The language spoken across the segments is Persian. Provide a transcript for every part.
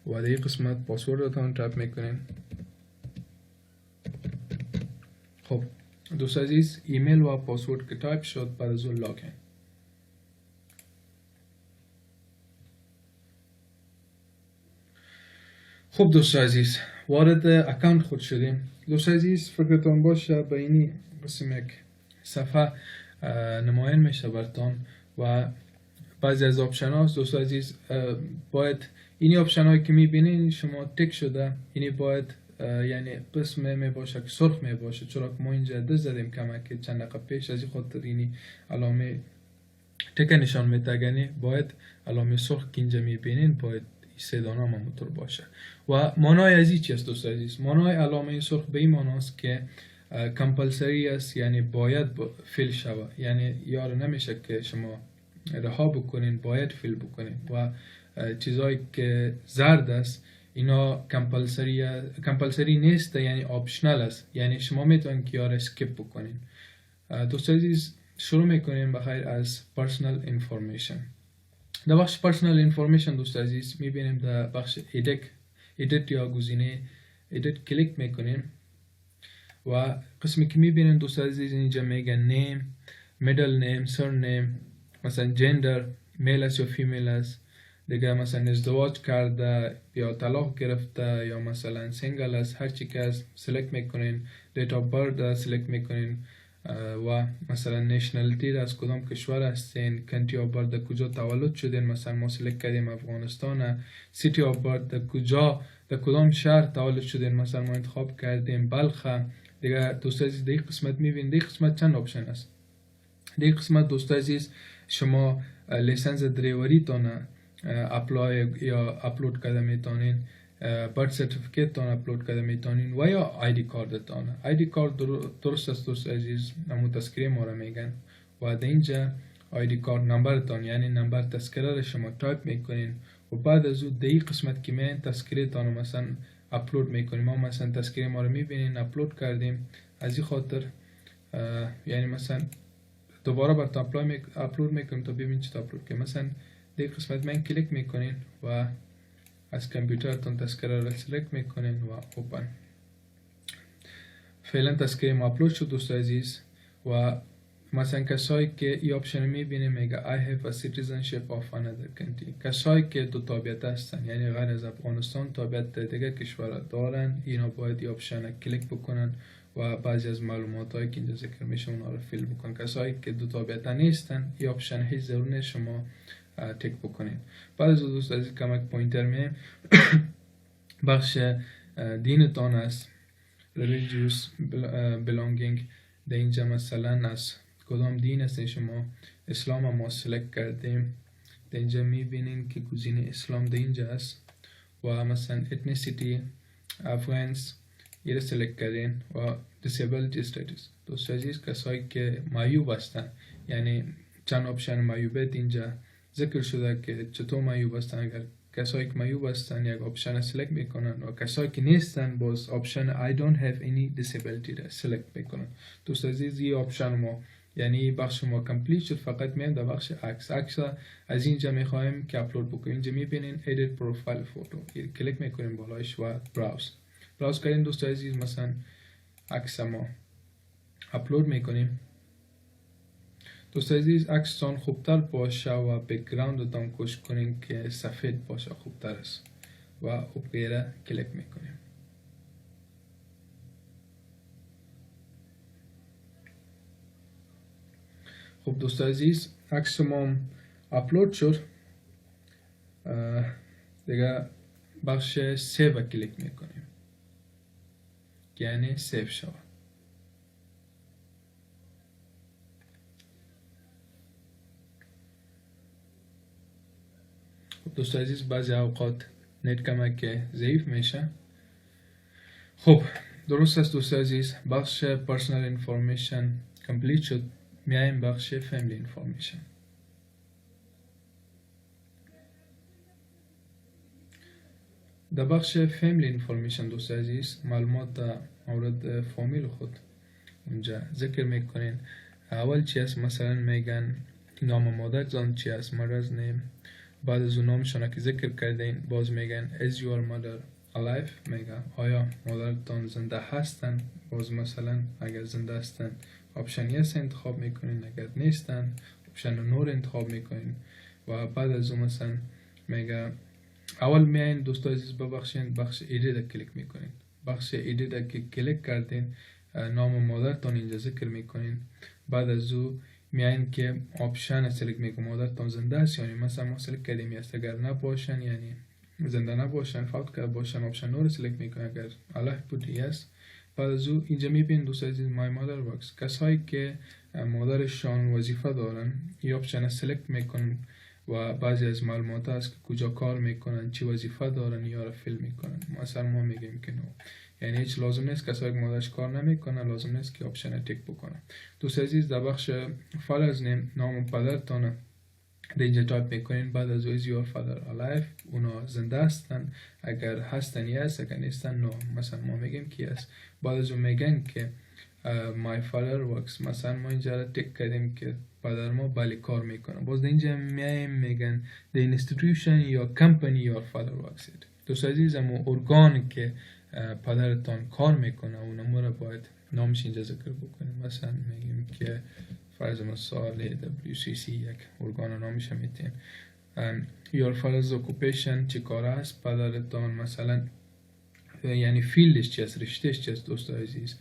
و در این قسمت پاسوردتان تایپ میکنین. خب دوست عزیز، ایمیل و پاسورد که تایپ شد، بعد از اون لاگین. خب دوست عزیز، وارد اکانت خود شدیم. دوست عزیز فکرتان باشه به اینی قسم یک صفحه نمایان میشه برتان و بعضی از آپشن هاست. دوست عزیز باید اینی آپشن هایی که میبینین شما تک شده، اینی باید یعنی قسم می باشه که سرخ می باشه، چرا که ما اینجا دست زدیم کمک چند دقیقه پیش، از این خاطر اینی علامه تک نشان میده. باید علامه سرخ که اینجا میبینین باید سه دانه همونطور باشه. و معنای از این چیست دوست عزیز؟ معنای علامه سرخ به این معناست که کمپلسری است، یعنی باید فیل شود، یعنی یار نمیشه که شما رها بکنین، باید فیل بکنین. و چیزایی که زرد است اینا کمپلسری نیست، یعنی آپشنال است، یعنی شما میتونین که یار اسکیپ بکنین. دوست عزیز شروع میکنیم بخیر از پرسونال انفورمیشن. در بخش پرسونال انفورمیشن دوست عزیز میبینیم در بخش ایدیت یا گزینه ایدیت کلیک میکنیم و قسمی که میبینیم دوست عزیز اینجا میگه نیم، میدل نیم، سر نیم، مثلا جندر، میل است یا فیمیل است، دیگه مثلا ازدواج کرده یا طلاق گرفته یا مثلا سینگل است، هر چی که است سلکت میکنین. دیت آف برد سلکت میکنین و مثلا نشنالیتی از کدام کشور هستین، کنتری آف برد کجا تولد شدین، مثلا ما سلکت کردیم افغانستان. سیتی آف برد کجا، در کدام شهر تولد شدین، مثلا ما انتخاب کردیم بلخ. دیگه دوست عزیز در این قسمت میبینید، در قسمت چند آپشن است. در این قسمت دوست عزیز شما لیسنس دریوری تانه اپلای یا اپلود کرده میتونین، برد سرتیفیکیت تان اپلود کرده میتونین و یا آیدی کارت تان. آیدی کارت درست است دوست عزیز، نمو تذکره ما را میگن و در اینجا آیدی کارت نمبر تان، یعنی نمبر تذکره را شما تایپ میکنین و بعد از اون در این قسمت که میان تذکره تان مثلا اپلود میکنیم. ما مثلا تذکره ما را میبینین اپلود کردیم، از این خاطر یعنی مثلا دوباره بر تا اپلود میکنیم تا ببینید چی اپلود کنیم. مثلا در قسمت من کلیک میکنین و از کامپیوترتون تذکره را سلکت میکنین و اوپن. فعلا تذکره ما اپلود شد دوست عزیز و مثلا کسایی که این آپشن میبینیم میگه I have a citizenship of another country. کسایی که دو تابعیت هستن، یعنی غیر از افغانستان تابعیت دیگه کشور دارن، اینا باید این آپشن کلیک بکنن و بعضی از معلومات هایی که اینجا ذکر میشه اونا رو فیل بکنن. کسایی که دو تابعیت نیستن این آپشن هیچ ضرور نیست شما تک بکنین. بعد از دوست عزیز کمک پوینتر می بخش دینتان است، religious belonging. در اینجا مثلا از کدام دین است شما، اسلام ما سلکت کردیم، در اینجا میبینین که گزینه اسلام در اینجا است و مثلا ethnicity افغانس یہ سلکت کردین و disability status. دوست عزیز کسایی که معیوب هستن، یعنی چند آپشن معیوبیت اینجا ذکر شده که چطور معیوب هستن. اگر کسایی که معیوب هستن یک آپشن سلکت میکنن و کسایی که نیستن باز آپشن I don't have any disability را سلکت میکنن. دوست عزیز این آپشن ما یعنی بخش ما کمپلیت شد، فقط میایم در بخش عکس از اینجا میخوایم که اپلود بکنیم. اینجا میبینین edit profile photo، کلیک میکنیم بالایش و براوز کردیم. دوست عزیز مثلا عکس ما اپلود میکنیم. دوست عزیز عکستان خوبتر باشه و بک‌گراند تان کوشش کنین که سفید باشه، خوبتر است و اوکی کلیک میکنیم. خب دوست عزیز عکس ما اپلود شد، دیگه بخش سیو کلیک میکنیم یعنی سیو شود. دوست عزیز بعضی اوقات نت کمک ضعیف میشه. خب درست است دوست عزیز، بخش پرسونال انفورمیشن کمپلیت شد. میایم بخش فامیلی انفورمیشن. در بخش فامیلی انفورمیشن دوست عزیز معلومات در مورد فامیل خود اونجا ذکر میکنین. اول چی است مثلا میگن نام مادرتان چی است، مادرز نیم بعد از اون نامشان که ذکر کردین باز میگن is your mother alive، میگه آیا مادرتان زنده هستن. باز مثلا اگر زنده هستن آپشن یس انتخاب میکنین، اگر نیستن آپشن نور انتخاب میکنین. و بعد از اون مثلا میگه اول میاین دوستان عزیز ببخشین بخش ایدیت کلیک میکنین. بخش ایدیت که کلیک کردین نام مادرتان اینجا ذکر میکنین. بعد از او میاین که آپشن سلکت میکنین مادرتان زنده است، یعنی مثلا ما سلکت کردیم است، اگر نباشن یعنی زنده نباشن فقط که باشن آپشن نور سلکت میکنین، اگر alive بود yes. بعد از او اینجا میبینید دوستان عزیز my mother works. کسایی که مادرشان وظیفه دارن این آپشن سلکت میکنن و بعضی از معلومات هست که کجا کار میکنن، چی وظیفه دارن یا را فیل میکنن. مثلا ما میگیم که نو، یعنی هیچ لازم نیست کسایی که مادرش کار نمیکنه لازم نیست که آپشن تیک بکنه. دوست عزیز در بخش فادرز نیم نام پدرتان در اینجا تایپ میکنین. بعد از is your father alive، اونا زنده هستن، اگر هستن yes، اگر نیستن no. مثلا ما میگیم که yes. بعد از اون میگن که my father works، مثلا ما اینجا را تیک کردیم که پدر ما بله کار میکنه. باز در اینجا میگن the institution یا company your father works it. دوست عزیز اما ارگان که پدرتان کار میکنه اون ما را باید نامش اینجا ذکر بکنیم. مثلا میگیم که فرض مثال WCC یک ارگان نامش میتین. your father's occupation چی کار است پدرتان، مثلا یعنی فیلدش چی است، رشتهش چی است. دوست عزیز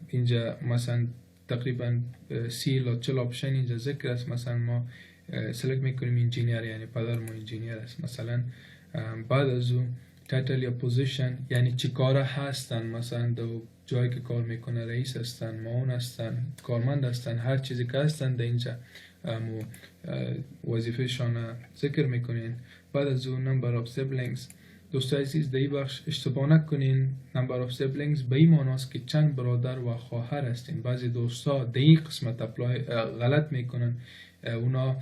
اینجا مثلا تقریبا 30 تا 40 آپشن اینجا ذکر است. مثلا ما سلکت میکنیم انجینیر، یعنی پدر ما انجینیر است مثلا. بعد از اون تایتل یا پوزیشن یعنی چی کار هستن، مثلا دو جایی که کار میکنه رئیس هستن، معاون هستن، کارمند هستن، هر چیزی که هستن در اینجا وظیفه شان ذکر میکنین. بعد از اون نمبر آف سیبلینگز. دوستان عزیز در این بخش اشتباه نکنین، نمبر آف سیبلینگز به این معناست که چند برادر و خواهر هستین. بعضی دوستا در این قسمت غلط میکنن، اونا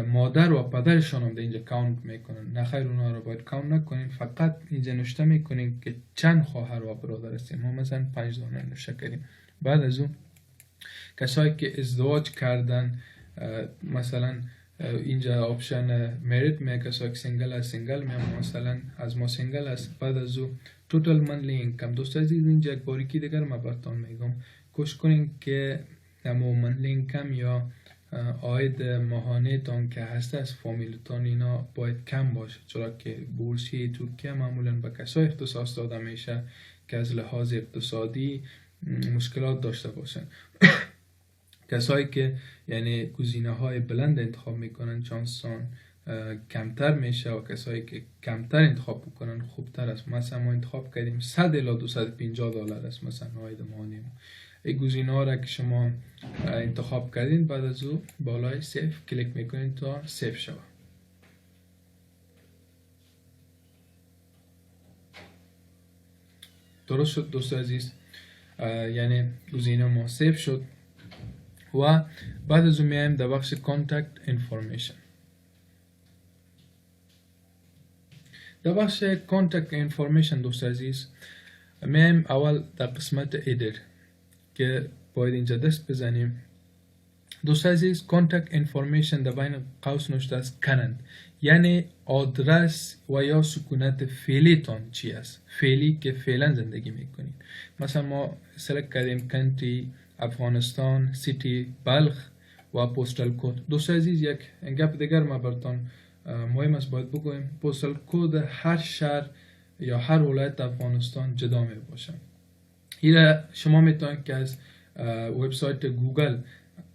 مادر و پدرشان هم در اینجا کاونت میکنن. نخیر اونا رو باید کاونت نکنین، فقط اینجا نوشته میکنین که چند خواهر و برادر هستین. ما مثلا 5 دانه نوشته کردیم. بعد از اون کسایی که ازدواج کردن، مثلا اینجا آپشن میریت می، کسایی که سینگل هست سینگل می، مثلا از ما سینگل هست. بعد از اون توتال منلی اینکم. دوست عزیز اینجا یک باریکی دیگر ما براتون میگم، کوشش کنین که نمو منلی اینکم یا آید ماهانه تان که هست از فامیلتان اینا باید کم باشه، چرا که بورسیه ترکیه معمولا به کسای اختصاص داده میشه که از لحاظ اقتصادی مشکلات داشته باشن. کسایی که یعنی گزینه های بلند انتخاب میکنن چانسان کمتر میشه و کسایی که کمتر انتخاب بکنن خوبتر است. مثلا ما انتخاب کردیم 100 الی 250 دلار است مثلا آید ماهانه ما. این گزینه ها را که شما انتخاب کردین بعد از او بالای سیف کلیک میکنین تا سیف شود. درست شد دوست عزیز، یعنی گزینه ما سیف شد. و بعد از اون میایم در بخش کانتکت انفورمیشن. در بخش کانتکت انفورمیشن دوست عزیز میایم اول در قسمت ایدر که باید اینجا دست بزنیم. دوست عزیز کانتکت انفورمیشن در بین قوس نوشته است کنند، یعنی آدرس و یا سکونت فعلی تان چی است، فعلی که فعلا زندگی میکنید. مثلا ما سلکت کردیم کنتری افغانستان، سیتی بلخ و پستال کد. دوست عزیز یک گپ دیگر ما براتون مهم است باید بگویم، پستال کد هر شهر یا هر ولایت افغانستان جدا می باشه. اینا شما میتونید که از وبسایت گوگل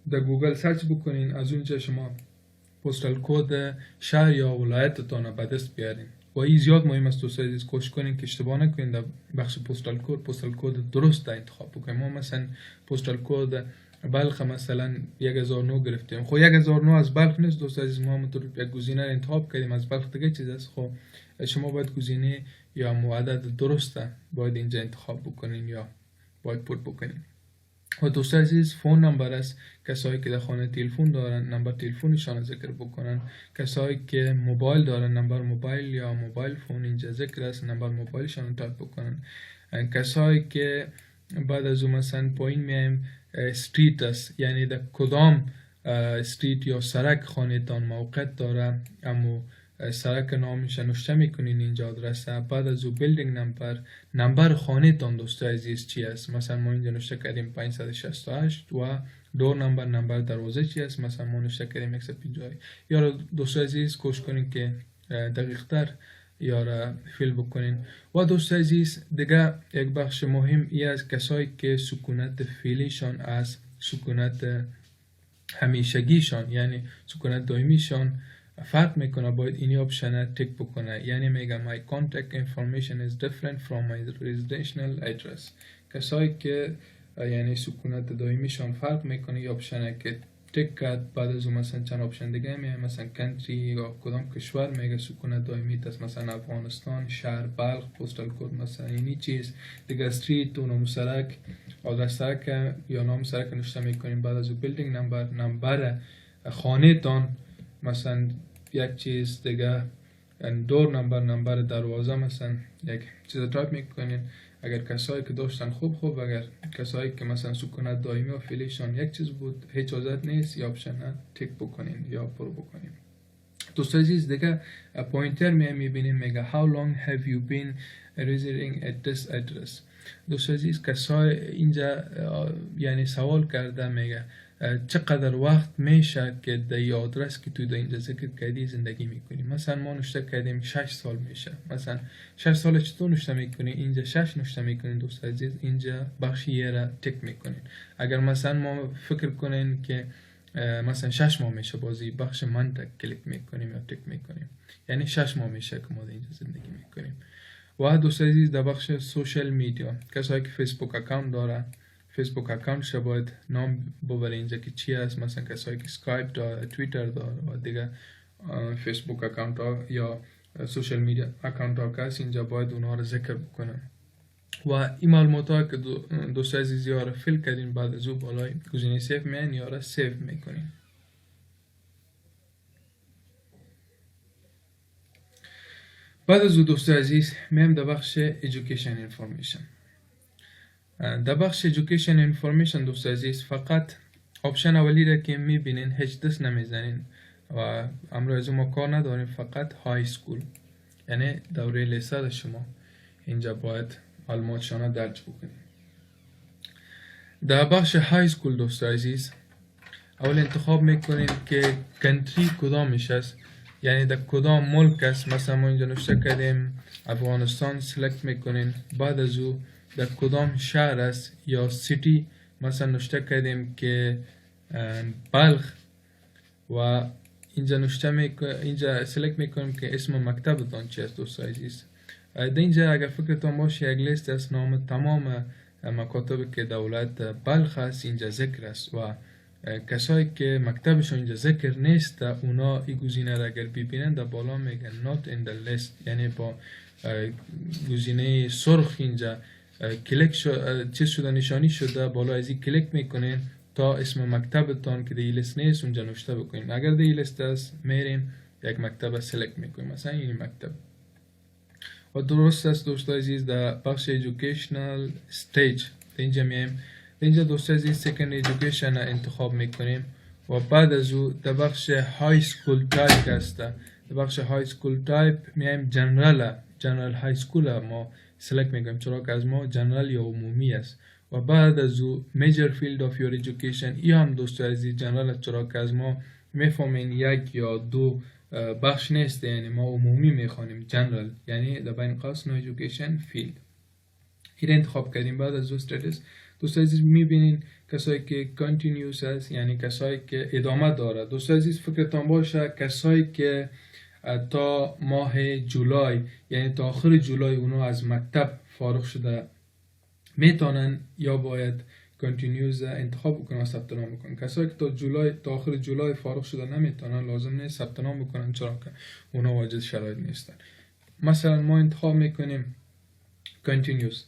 در گوگل سرچ بکنین، از اونجا شما پستال کد شهر یا ولایتتون به دست بیارین. و این زیاد مهم است دوست عزیز، کوشش کنین که اشتباه نکنین در بخش پستال کد درست انتخاب بکنین. ما مثلا پستال کد بلخ مثلا 1009 گرفتیم، خب 1009 از بلخ نیست دوست عزیز، ما همونطور یک گزینه رو انتخاب کردیم از بلخ دیگه چیز است. خب شما باید گزینه یا عدد درسته باید اینجا انتخاب بکنین یا باید پوت بکنین. و دوست عزیز فون نمبر است، کسایی که در خانه تلفن دارن نمبر تلفنشان ذکر بکنن. کسایی که موبایل دارن نمبر موبایل یا موبایل فون اینجا ذکر است، نمبر موبایلشان تایپ بکنن. کسایی که بعد از اون مثلا پایین میایم استریت است، یعنی در کدام استریت یا سرک خانه تان موقعیت داره، اما سرک نامش نوشته میکنین اینجا آدرس. بعد از او بیلدینگ نمبر خانه تان دوستای عزیز چی است. مثلا ما اینجا نوشته کردیم 568 و دور نمبر دروازه چی است. مثلا ما نوشته کردیم 150. یا دوستای عزیز کوشش کنین که دقیق تر یا را فیل بکنین. و دوستای عزیز دیگه یک بخش مهم ای از کسایی که سکونت فعلیشان از سکونت همیشگیشان یعنی سکونت دائمیشان فرق میکنه، باید اینی آپشن تک بکنه. یعنی میگه my contact information is different from my residential address. کسایی که یعنی سکونت دائمیشان فرق میکنه یا آپشن که تک کرد. بعد از اون مثلا چند آپشن دیگه میگه مثلا کنتری یا کدام کشور میگه سکونت دائمی است، مثلا افغانستان، شهر بلخ، پستال کد مثلا اینی چیز دیگه، استریت و نام سرک، آدرس سرک یا نام سرک نوشته میکنیم. بعد از اون بیلدینگ نمبر خانه تان مثلا یک چیز دیگه، دور نمبر دروازه مثلا یک چیز تایپ میکنین. اگر کسایی که داشتن خوب، اگر کسایی که مثلا سکونت دائمی و فعلیشان یک چیز بود هیچ اجازت نیست یا آپشن تک بکنین یا پرو بکنین. دوستان عزیز دیگه پوینتر میبینیم میگه how long have you been residing at this address. دوستان عزیز کسای اینجا یعنی سوال کرده میگه چقدر وقت میشه که در این آدرس که تو در اینجا ذکر کردی زندگی میکنی. مثلا ما نوشته کردیم 6 سال میشه. مثلا 6 سال چطور نوشته میکنی؟ اینجا 6 نوشته میکنین دوست عزیز، اینجا بخش یه را تک میکنین. اگر مثلا ما فکر کنین که مثلا 6 ماه میشه، بازی بخش منطق کلیک میکنیم یا تک میکنیم، یعنی 6 ماه میشه که ما در اینجا زندگی میکنیم. و دوست عزیز در بخش سوشل میدیا کسایی که فیسبوک اکانت داره، فیسبوک اکانتش باید نام ببره اینجا که چی است. مثلا کسایی که اسکایپ داره، توییتر داره و دیگه فیسبوک اکانت ها یا سوشل میدیا اکانت ها کس اینجا باید اونها رو ذکر بکنن. و این معلومات ها که دوست عزیزی ها رو فیل کردین، بعد از او بالای گزینه سیف میان یا را سیف میکنین. بعد از او دوست عزیز میم در بخش ایژوکیشن انفورمیشن. در بخش ایژوکیشن انفورمیشن دوست عزیز فقط آپشن اولی را که میبینین هیچ دست نمیزنین و امروز ما کار نداریم، فقط های سکول یعنی دوره لیسه شما اینجا باید معلومات شما درج بکنین. در بخش های سکول دوست عزیز اول انتخاب میکنین که کنتری کدامش است، یعنی در کدام ملک است. مثلا ما اینجا نوشته کردیم افغانستان سلکت میکنین. بعد از او در کدام شهر است یا سیتی، مثلا نوشته کردیم که بلخ و اینجا اینجا سلکت میکنیم که اسم مکتبتان چی است دوست عزیز. در اینجا اگر فکرتان باشه یک لیست است نام تمام مکاتب که دولت بلخ است اینجا ذکر است و کسایی که مکتبشون اینجا ذکر نیست اونا این گزینه را اگر ببینن در بالا میگن not in the list، یعنی با گزینه سرخ اینجا کلیک چیز شده نشانی شده، بالا از این کلیک میکنین تا اسم مکتبتان که در این لیست نیست اونجا نوشته بکنین. اگر در این لیست است میرین یک مکتب سلکت میکنین، مثلا این مکتب. و درست است دوست عزیز در بخش ایژوکیشنال استیج اینجا میایم. اینجا دوست عزیز سیکند ایژوکیشن انتخاب میکنیم و بعد از او در بخش های سکول تایپ است. در بخش های سکول تایپ میایم جنرال های سکول ما سلکت میکنیم چرا که از ما جنرال یا عمومی است. و بعد از او میجر فیلد آف یور ایژوکیشن ای هم دوست عزیز جنرال است چرا که از ما میفهمین یک یا دو بخش نیست، یعنی ما عمومی میخوانیم جنرال، یعنی در بین قوس نو ایژوکیشن فیلد این انتخاب کردیم. بعد از او استاتس دوست عزیز میبینین کسایی که کانتینیوس است یعنی کسایی که ادامه داره. دوست عزیز فکرتان باشه کسایی که تا ماه جولای یعنی تا آخر جولای اونو از مکتب فارغ شده میتونن یا باید کانتینیوس انتخاب بکنن و ثبت نام بکنن. کسایی که تا آخر جولای فارغ شده نمیتونن لازم نیست ثبت نام بکنن چرا که اونا واجد شرایط نیستن. مثلا ما انتخاب میکنیم کانتینیوس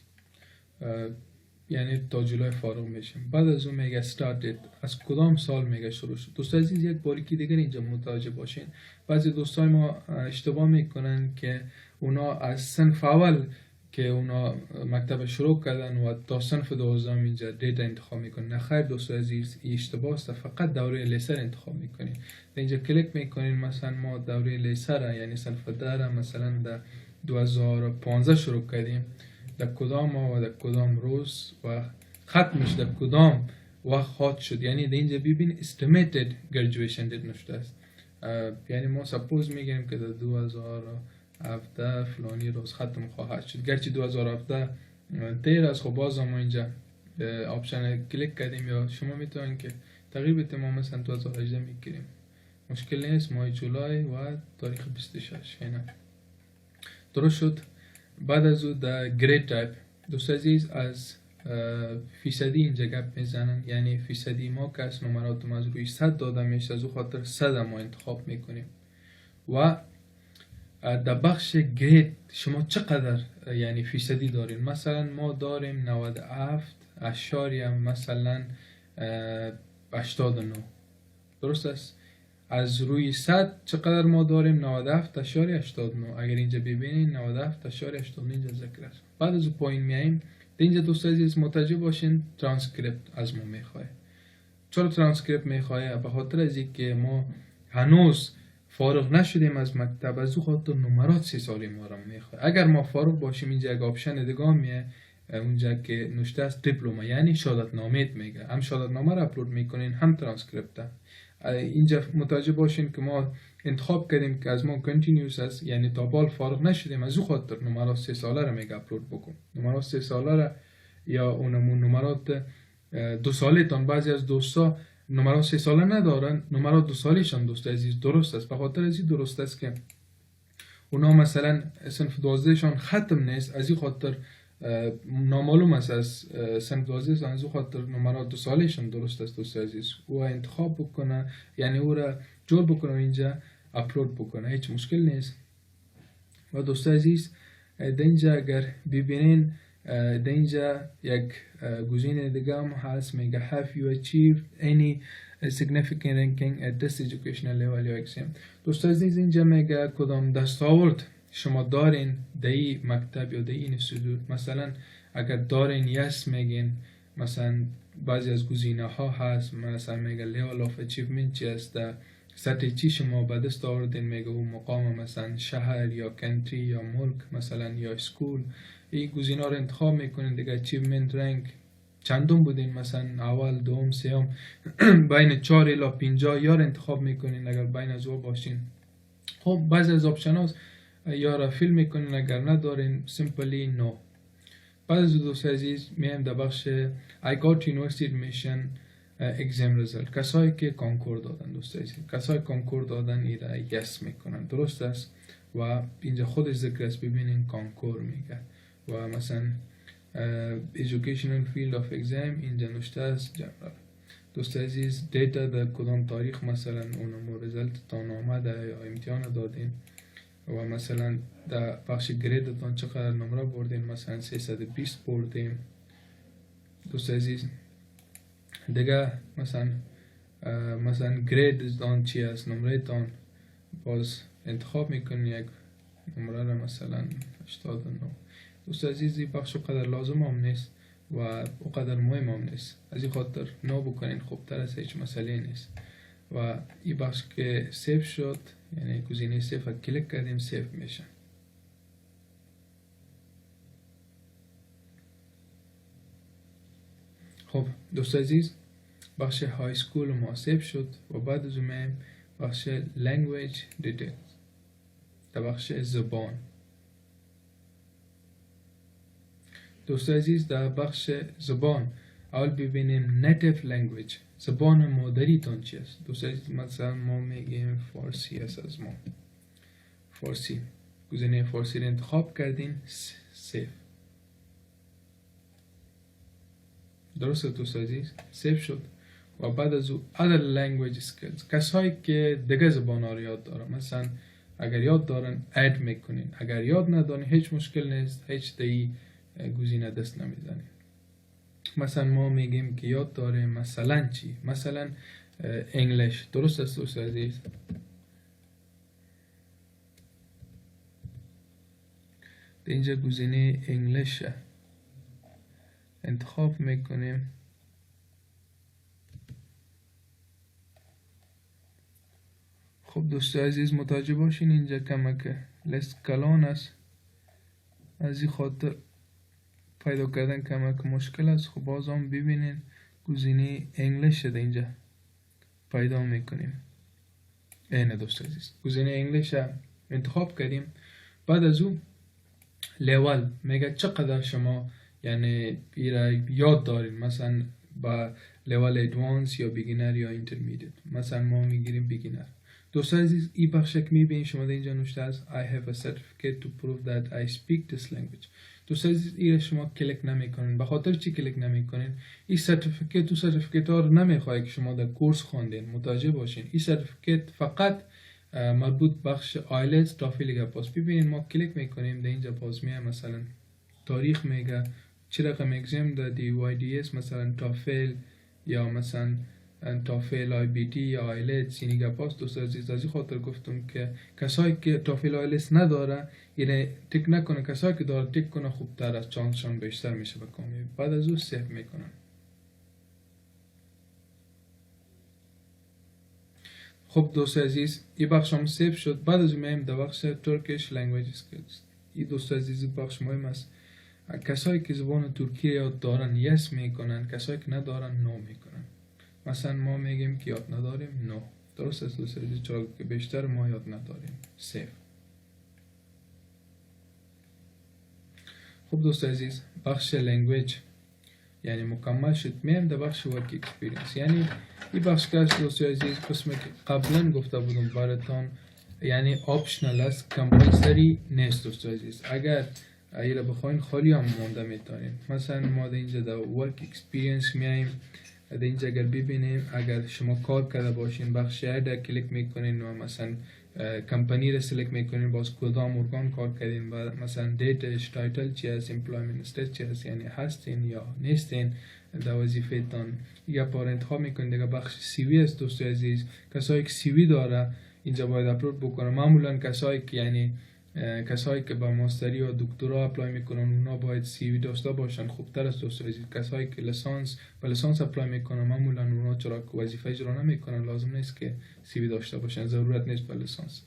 یعنی تا جولای فارغ میشیم. بعد از اون میگه started از کدام سال میگه شروع شد. دوست عزیز یک باریکی دیگر اینجا متوجه باشین، بعضی دوستای ما اشتباه میکنن که اونا از صنف اول که اونا مکتب شروع کردن و تا صنف 12 اینجا دیتا انتخاب میکنن. نه خیر دوست عزیز، این اشتباه است. فقط دوره لیسر انتخاب میکنین. اینجا کلیک میکنین، مثلا ما دوره لیسر یعنی صنف 10 مثلا در 2015 شروع کردیم، در کدام ماه و در کدام روز و ختمش در کدام وقت خواهد شد. یعنی در اینجا ببین estimated graduation date نوشته است. یعنی ما سپوز میگیم که در 2017 فلانی روز ختم خواهد شد. گرچه 2017 دیر است، خب باز ما اینجا آپشن کلیک کردیم، یا شما میتونین که تغییر بدیم. ما مثلا 2018 میگیریم، مشکل نیست. ماه جولای و تاریخ 26 اینا درست شد. بعد از او در گرید تایپ دوست عزیز از فیصدی اینجا گپ میزنن، یعنی فیصدی ما که از نمرات ما از روی 100 داده میشه، از او خاطر 100 ما انتخاب میکنیم. و در بخش گرید شما چقدر یعنی فیصدی دارین. مثلا ما داریم 97 اشاریه مثلا 89 درست است. از روی 100 چقدر ما داریم؟ 97.89. اگر اینجا ببینین 97.89 اینجا ذکر است. بعد از پایین میایم، اینجا دوست عزیز متوجه باشین ترانسکریپت از ما میخواه. چرا ترانسکریپت میخواه؟ به خاطر از اینکه ما هنوز فارغ نشدیم از مکتب، از او خاطر نمرات 3 سالی ما را میخواه. اگر ما فارغ باشیم، اینجا یک آپشن دیگه میه اونجا که نوشته است دیپلم، یعنی شهادت نامه میگه. هم شهادت نامه را اپلود میکنین، هم ترانسکریپت. اینجا متوجه باشین که ما انتخاب کردیم که از ما کنتینیوس است، یعنی تا بال فارغ نشدیم، از او خاطر نمرات 3 ساله را میگه اپلود بکن. نمرات 3 ساله را یا اونمون نمرات 2 ساله تان. بعضی از دوستا نمرات 3 ساله ندارن، نمرات 2 سالیشان دوست عزیز درست است. به خاطر از این درست است که اونا مثلا صنف 12 شان ختم نیست، از این خاطر نامعلوم است از صنف 12 از او خاطر نمرات 2 سالیشان درست است دوست عزیز. او انتخاب بکنه، یعنی او را جور بکنه اینجا اپلود بکنه، هیچ مشکل نیست. و دوست عزیز اینجا اگر ببینین اینجا یک گزینه دیگه هم هست، میگه have you achieved any significant ranking at this educational level یا exam. دوست عزیز اینجا میگه کدام دستاورد شما دارین در این مکتب یا در این اینستیتوت. مثلا اگر دارین یس میگین، مثلا بعضی از گزینه ها هست، مثلا میگه level of achievement چی است، سطح چی شما به دست آوردین، میگه اون مقام مثلا شهر یا کنتری یا ملک مثلا یا اسکول. این گزینه رو انتخاب میکنین دیگه. اچیومنت رنک چندم بودین، مثلا اول، دوم، سوم، بین 4 الی 50 یا انتخاب میکنین اگر بین از او باشین. خب بعضی از آپشن ها یا را فیل میکنین، اگر ندارین سیمپلی نو. بعد از دوست عزیز میایم در بخش I got university admission exam result. کسایی که کنکور دادن دوست عزیز، کسایی کنکور دادن ایرا یس میکنن درست است. و اینجا خودش ذکر است، ببینین کنکور میگه. و مثلا educational field of exam اینجا نوشته است جنرال. دوست عزیز دیتا در کدام تاریخ مثلا اونمو رزلت تان آمده یا امتحان دادین، و مثلا در بخش گرید تان چقدر نمره بردین، مثلا 320 بردین دوست عزیز. دیگه مثلا گرید تان چی است، نمره تان باز انتخاب میکنین یک نمره را مثلا 89. دوست عزیزی بخش قدر لازم هم نیست و او قدر مهم هم نیست، از این خاطر نو بکنین خوبتر است، هیچ مسئله نیست. و این بخش که سیف شد، یعنی گزینه سیف را کلیک کردیم، سیف میشه. خب دوست عزیز بخش های سکول ما سیف شد و بعد از اون بخش لنگویج دیتیلز، در بخش زبان. دوست عزیز در بخش زبان اول ببینیم native language، زبان مادری تان چی است. دوست عزیز مثلا ما میگیم فارسی است، از ما فارسی، گزینه فارسی رو انتخاب کردین، سیف. درست دوست عزیز سیف شد. و بعد از او other language skills، کسایی که دیگه زبان ها رو یاد دارن، مثلا اگر یاد دارن اد میکنین، اگر یاد ندارن هیچ مشکل نیست، هیچ دی گزینه دست نمیزنین. مثلا ما میگیم که یاد داره مثلا چی، مثلا انگلیش. درست است دوست عزیز. اینجا گزینه انگلیش انتخاب میکنیم. خب دوستای عزیز متوجه باشین اینجا کمک لیست کلان است، از این خاطر پیدا کردن کمک مشکل است. خب باز هم ببینین گزینه انگلیش شده اینجا پیدا میکنیم. اینه دوستای عزیز گزینه انگلیش انتخاب کردیم. بعد از اون لیول میگه چقدر شما یعنی ایرا یاد دارین، مثلا با لیول ادوانس یا بیگینر یا اینترمدیت. مثلا ما میگیریم بیگینر. دوستان عزیز این بخش که میبینید شما در اینجا نوشته است I have a certificate to prove that I speak this language. دوستان عزیز این شما کلیک نمیکنین. به خاطر چی کلیک نمیکنین؟ این سرتیفیکت ها رو نمیخواد که شما در کورس خواندین. متوجه باشین این سرتیفیکت فقط مربوط بخش آیلتس تافل گپاس. ببینید ما کلیک میکنیم در اینجا باز میاد مثلا تاریخ میگه چه رقم اگزم دادی YDS مثلا تافل یا مثلا تافل آی بی تی یا آیلتس اینی گپاس. دوستان عزیز از این خاطر گفتم که کسایی که تافل آیلتس نداره اینه تک نکنه، کسایی که داره تک کنه خوبتر از چانسشان بیشتر میشه به کامیابی. بعد از اون سیو میکنن. خب دوست عزیز این بخش هم سیو شد. بعد از اون میایم در بخش ترکیش لنگویج اسکیلز. این دوست عزیز بخش مهم است. کسایی که زبان ترکی یاد دارن یس میکنن، کسایی که ندارن نو میکنن. مثلا ما میگیم که یاد نداریم نو. درست است دوست عزیز، چرا که بیشتر ما یاد نداریم. سیو. خب دوست عزیز بخش لنگویج یعنی مکمل شد. میایم در بخش ورک اکسپریانس. یعنی این بخش که دوست عزیز قسمه که قبلا گفته بودم براتون یعنی آپشنال است، کامپالسری نیست دوست عزیز. اگر ایره بخواین خالی هم مونده میتونین. مثلا ما در اینجا در ورک اکسپریانس میایم. در اینجا اگر ببینیم اگر شما کار کرده باشین بخش اد کلیک میکنین و مثلا کمپانی رو سلیکت میکنین، باز کدام ارگان کار کردین، مثلا دیتش تایتل چی است، امپلویمنت استیت چی است، یعنی هستین یا نیستین در وظیفه تان. یا پار انتخاب میکنین. دیگه بخش سی وی است دوست عزیز. کسایی که سی وی داره اینجا باید اپلود بکنه. معمولا کسایی که یعنی کسایی که با ماستری یا دکترا اپلای میکنن اونا باید سی وی داشته باشن. خوبتر است دوست عزیز. کسایی که لیسانس اپلای میکنن معمولا اونا چرا که وظیفه اجرا نمیکنن لازم نیست که سی وی داشته باشن، ضرورت نیست به لیسانس.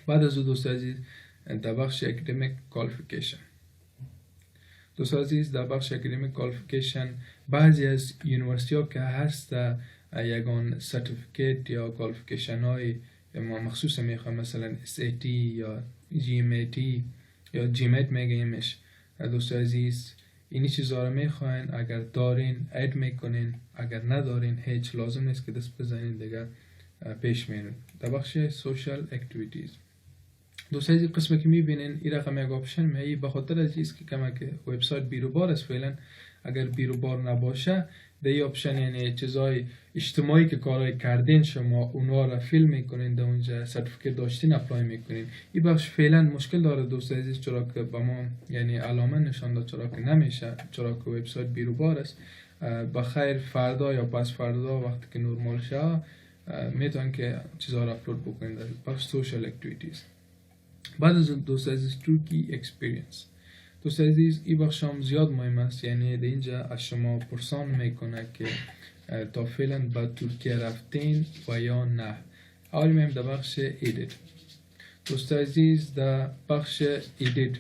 بعد از دوست عزیز در بخش اکادمیک کوالیفیکیشن. دوست عزیز در بخش اکادمیک کوالیفیکیشن بعضی از یونیورسیتی ها که هست یگان سرتیفیکیت یا کوالیفیکیشن های ما مخصوص میخوام، مثلا SAT یا GMAT یا GMAT میگیمش. دوست عزیز اینی چیزا رو میخواین، اگر دارین اد میکنین، اگر ندارین هیچ لازم نیست که دست بزنین دیگه پیش میرین. در بخش سوشال اکتیویتیز دوست عزیز قسمی که میبینین این رقم یک آپشن میایی به خاطر از چیز که کمک وبسایت بیروبار است فعلا. اگر بیروبار نباشه در این آپشن یعنی چیزای اجتماعی که کارهای کردین شما اونها را فیل میکنین، در اونجا سرتیفیکیت داشتین اپلای میکنین. این بخش فعلا مشکل داره دوست عزیز، چرا که با ما یعنی علامه نشان داد چرا که نمیشه، چرا که وبسایت بیروبار است. بخیر فردا یا پس فردا وقتی که نرمال شه میتونن که چیزا را اپلود بکنین در بخش سوشال اکتیویتیز. بعد از دوست عزیز ترکی اکسپریانس. دوست عزیز این بخش هم زیاد مهم است. یعنی در اینجا از شما پرسان میکنه که تا فعلا به ترکیه رفتین و یا نه. اول میم در بخش ایدیت. دوست عزیز در بخش ایدیت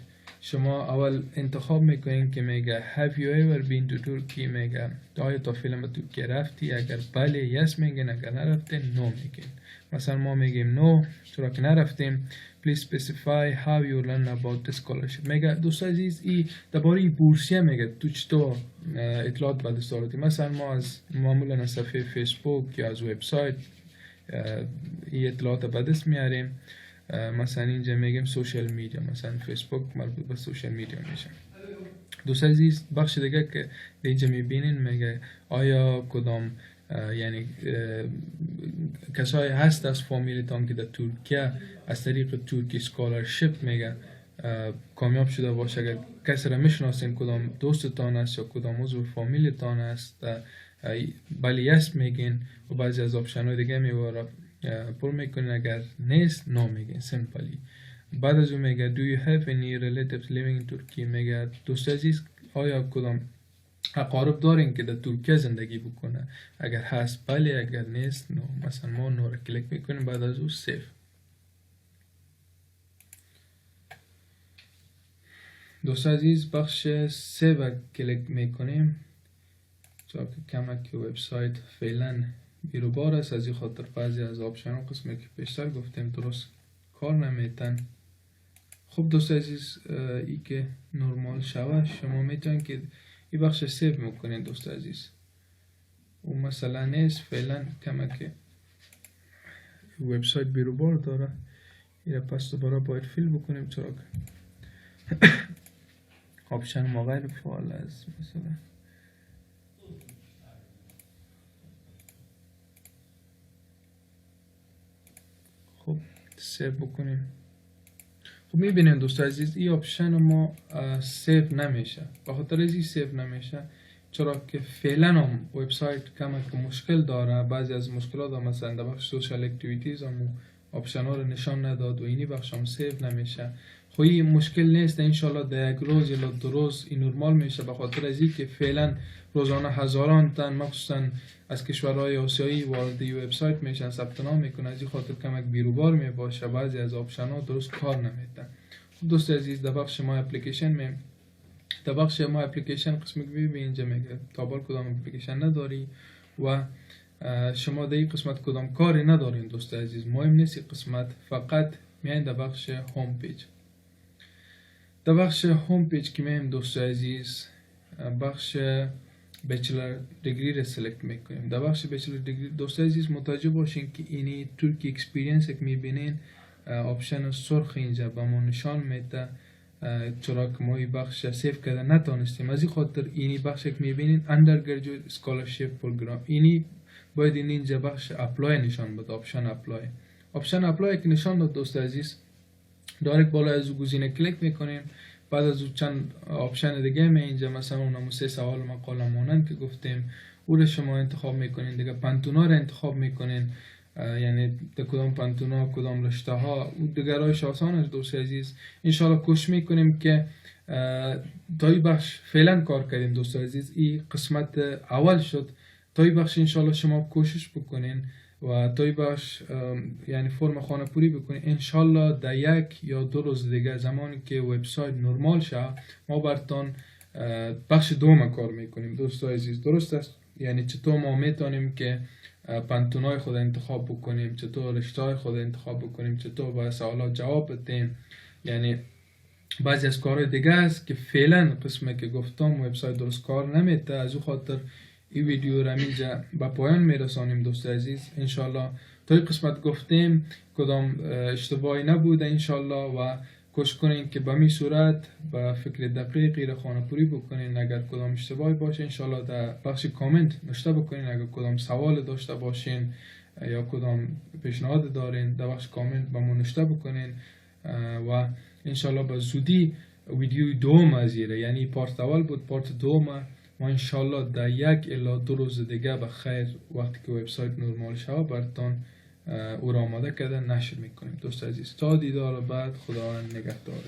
شما اول انتخاب میکنین که میگه have you ever been to Turkey، میگه آیا تا فعلا به ترکیه رفتی؟ اگر بله یس میگین، اگر نرفتین نو میگین. مثلا ما میگیم نو چرا که نرفتیم. please specify how you learn about the scholarship. میگه دوست عزیز این درباره بورسیه میگه تو چطور اطلاعات به دست آوردی. مثلا ما از معمولا از صفحه فیسبوک یا از وبسایت این اطلاعات به دست میاریم. مثلا اینجا میگیم سوشال میدیا، مثلا فیسبوک مربوط به سوشال میدیا میشه. دوست عزیز بخش دیگه که اینجا میبینین میگه آیا کدام یعنی کسایی هست از فامیلیتان که در ترکیه از طریق ترکی سکولرشپ میگه کامیاب شده باشه. اگر کسی را میشناسین کدام دوستتان است یا کدام عضو فامیلیتان است بله یس میگین و بعضی از آپشن های دیگه میواره پر میکنین. اگر نیست نو میگین سیمپلی. بعد از اون میگه do you have any relatives living in Turkey. میگه دوست عزیز آیا کدام اقارب دارین که در ترکیه زندگی بکنه؟ اگر هست بله، اگر نیست نو. مثلا ما نو رو کلیک میکنیم، بعد از اون سیف. دوست عزیز بخش سیو کلیک میکنیم چون که کمک وبسایت فعلا بیروبار است. از این خاطر بعضی از آپشن ها قسمی که پیشتر گفتیم درست کار نمیتن. خب دوست عزیز ای که نرمال شوه شما میتونید که این بخش سیو میکنین دوست عزیز. او مثلا نیست فعلا کمک وبسایت بیروبار داره. این پس دوباره باید فیل بکنیم چرا که آپشن ما غیر فعال است. مثلا خب سیو بکنیم. خب میبینیم دوست عزیز این آپشن ما سیو نمیشه. به خاطر از این سیو نمیشه چرا که فعلا هم وبسایت کمک مشکل داره. بعضی از مشکلات هم مثلا در بخش سوشال اکتیویتیز هم آپشن ها رو نشان نداد و اینی بخش هم سیو نمیشه. خب این مشکل نیست، انشالله در یک روز یا دو روز این نرمال میشه. به خاطر از این که فعلا روزانه هزاران تن مخصوصا از کشورهای آسیایی وارد وبسایت میشن، ثبت نام میکنن. از این خاطر کمک بیروبار میباشه، بعضی از آپشن ها درست کار نمیدن. دوست عزیز در بخش ما اپلیکیشن در بخش ما اپلیکیشن قسمی که ببین اینجا میگه تابال کدام اپلیکیشن نداری و شما در این قسمت کدام کاری ندارین. دوست عزیز مهم نیست این قسمت، فقط میاین در بخش هوم پیج. در بخش هوم پیج که میایم دوست عزیز بخش بچلر دیگری رو سلکت میکنیم. در بخش بچلر دیگری دوست عزیز متوجه باشین که اینی ترکی اکسپریانس که میبینین آپشن سرخ اینجا به ما نشان میده چرا که ما این بخش سیو کرده نتونستیم. از این خاطر اینی بخش که میبینین undergraduate scholarship program اینی باید اینجا بخش اپلای نشان بده. آپشن اپلای که نشان داد دوست عزیز دایرکت بالا از گزینه کلیک میکنیم. بعد از اون چند آپشن دیگه می اینجا مثلا اونم 3 سوال مقاله مانند که گفتیم او رو شما انتخاب میکنین. دیگه پانتونا رو انتخاب میکنین، یعنی در کدام پانتونا کدام رشته ها او دیگه رایش آسان است دوست عزیز. انشالله کوشش میکنیم که تا این بخش فعلا کار کردیم دوست عزیز. این قسمت اول شد. تا این بخش انشالله شما کوشش بکنین و توی باش یعنی فرم خانه پوری بکنید. انشالله در 1 یا 2 روز دیگه زمانی که وبسایت نرمال شه ما براتون بخش دوم کار میکنیم دوست عزیز. درست است؟ یعنی چطور ما میتونیم که پانتونای خود انتخاب بکنیم، چطور رشته خود انتخاب بکنیم، چطور با سوالات جواب بدیم. یعنی بعضی از کارهای دیگه است که فعلا قسمه که گفتم وبسایت درست کار نمیده. از اون خاطر این ویدیو را اینجا به پایان میرسانیم دوست عزیز. انشالله تا این قسمت گفتیم کدام اشتباهی نبوده انشالله و کوشش کنین که به می صورت با فکر دقیقی را خانه پوری بکنین. اگر کدام اشتباهی باشه انشالله در بخش کامنت نوشته بکنین. اگر کدام سوال داشته باشین یا کدام پیشنهاد دارین در بخش کامنت به ما نوشته بکنین و انشالله به زودی ویدیو دوم از یعنی پارت اول بود، پارت دوم ما انشالله در 1 الی 2 روز دیگه به خیر وقتی که وبسایت نرمال شود براتون او را آماده کرده نشر میکنیم دوست عزیز. تا دیدار بعد، خدا نگهدار.